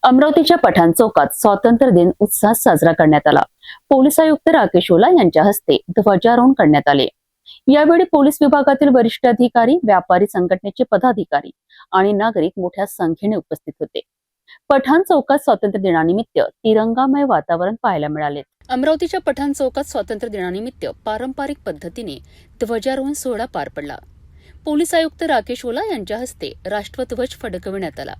अमरावतीच्या पठाण चौकात स्वातंत्र्य दिन उत्साहात साजरा करण्यात आला। पोलीस आयुक्त राकेश ओला यांच्या हस्ते ध्वजारोहण करण्यात आले। यावेळी पोलीस विभागातील वरिष्ठ अधिकारी, व्यापारी संघटनेचे पदाधिकारी आणि नागरिक मोठ्या संख्येने उपस्थित होते। पठाण चौकात स्वातंत्र्य दिनानिमित्त तिरंगामय वातावरण पाहायला मिळाले। अमरावतीच्या पठाण चौकात स्वातंत्र्य दिनानिमित्त पारंपरिक पद्धतीने ध्वजारोहण सोहळा पार पडला। पोलीस आयुक्त राकेश ओला यांच्या हस्ते राष्ट्रध्वज फडकविण्यात आला।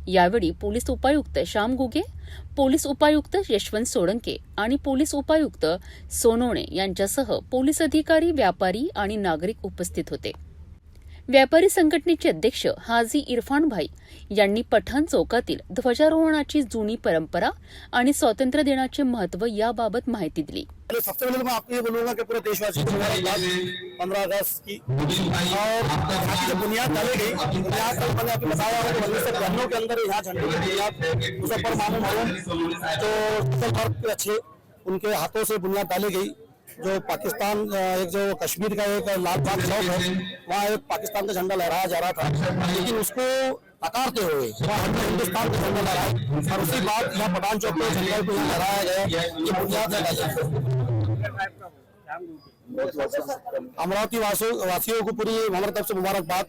यावेळी पोलीस उपायुक्त श्याम गुगे, पोलीस उपायुक्त यशवंत सोळंके आणि पोलीस उपायुक्त सोनोणे यांच्यासह पोलीस अधिकारी, व्यापारी आणि नागरिक उपस्थित होते। व्यापारी संघटनेचे अध्यक्ष हाजी इरफान भाई यांनी पठाण चौकातील ध्वजारोहणाची जुनी परंपरा आणि स्वातंत्र्य दिनाचे महत्त्व याबाबत माहिती दिली। सबसे पहले तो मैं आपको ये बोलूंगा कि पूरे देशवासियों को 15 अगस्त की और की बुनियाद डाली गई। यहाँ कल मैंने आपको बताया कि 1992 के अंदर यहाँ झंडे की बुनियाद मुजफ्फर मामून जो अच्छे उनके हाथों से बुनियाद डाली गई। जो पाकिस्तान एक जो कश्मीर का एक लाल बाग चौक है, वहाँ एक पाकिस्तान का झंडा लहराया जा रहा था, लेकिन उसको नकारते हुए वहाँ हमने हिंदुस्तान का झंडा लहराया और उसी बाद यहाँ पठान चौक पे झंडे को लहराया गया। ये बुनियाद अमरावती वासियों को पूरी हमारी तरफ से मुबारकबाद।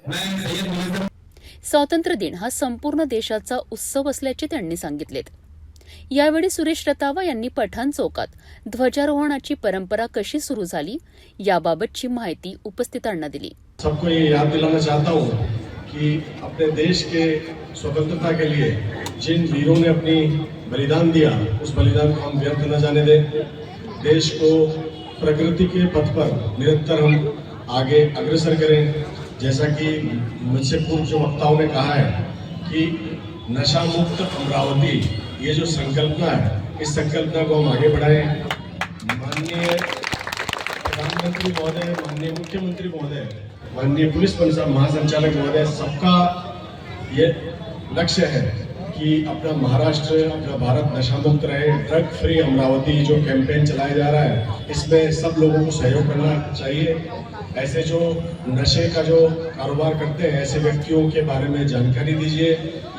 स्वातंत्र्य दिन हा संपूर्ण देशाचा उत्सव असल्याचे त्यांनी सांगितले। यावेळी सुरेश रतावा यांनी पठाण चौकात ध्वजारोहणाची परंपरा कशी सुरू झाली याबाबतची माहिती उपस्थितांना दिली। सबको ये याद दिलाना चाहता हूँ कि अपने देश के स्वतंत्रता के लिए जिन वीरों ने अपनी बलिदान दिया, उस बलिदान को हम व्यर्थ न जाने दें। देश को प्रकृति के पथ पर निरंतर हम आगे अग्रसर करें। जैसा कि मुझसे पूर्व जो वक्ताओं ने कहा है कि नशा मुक्त अमरावती, ये जो संकल्पना है, इस संकल्पना को हम आगे बढ़ाएं। माननीय प्रधानमंत्री महोदय, माननीय मुख्यमंत्री महोदय, माननीय पुलिस महासंचालक महोदय, सबका ये लक्ष्य है कि अपना महाराष्ट्र, अपना भारत नशा मुक्त रहे। ड्रग फ्री अमरावती जो कैंपेन चलाया जा रहा है, इसमें सब लोगों को सहयोग करना चाहिए। ऐसे जो नशे का जो कारोबार करते हैं, ऐसे व्यक्तियों के बारे में जानकारी दीजिए।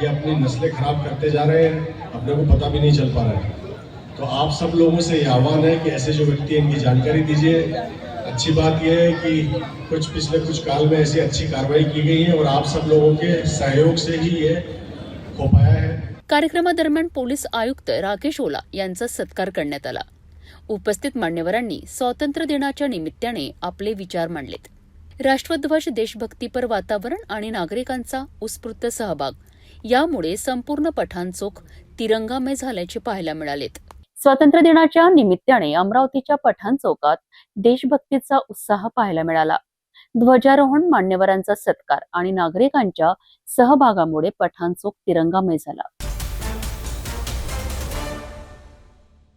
ये अपनी नस्लें खराब करते जा रहे हैं, अपने को पता भी नहीं चल पा रहा है। तो आप सब लोगों से ये आह्वान है कि ऐसे जो व्यक्ति हैं, इनकी जानकारी दीजिए। अच्छी बात यह है कि पिछले कुछ काल में ऐसी अच्छी कार्रवाई की गई है और आप सब लोगों के सहयोग से ही ये हो पाया है। कार्यक्रमादरम्यान पोलीस आयुक्त राकेश ओला यांचा सत्कार करण्यात आला। उपस्थित मान्यवरांनी स्वातंत्र्य दिनाच्या निमित्ताने आपले विचार मांडलेत। राष्ट्रध्वज, देशभक्तीपर वातावरण आणि नागरिकांचा उत्स्फूर्त सहभाग यामुळे संपूर्ण पठाण चौक तिरंगामय झाल्याचे पाहायला मिळालेत। स्वातंत्र्य दिनाच्या निमित्ताने अमरावतीच्या पठाण चौकात देशभक्तीचा उत्साह पाहायला मिळाला। ध्वजारोहण, मान्यवरांचा सत्कार आणि नागरिकांच्या सहभागामुळे पठाण चौक तिरंगामय झाला।